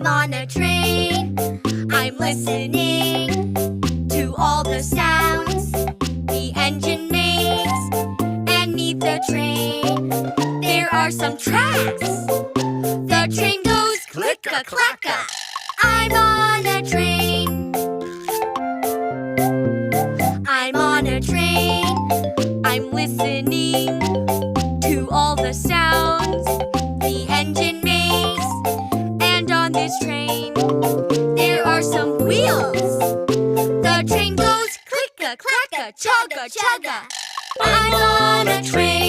on a train. I'm listening to all the sounds the engine makes. And neath the train, there are some tracks. The train goes click-a-clack-a. I'm on a train. I'm on a train. I'm listening to all the sounds the engine makes. And on this train, there are some wheels. The train goes click-a-clack-a, chugga-chugga. I'm on a train.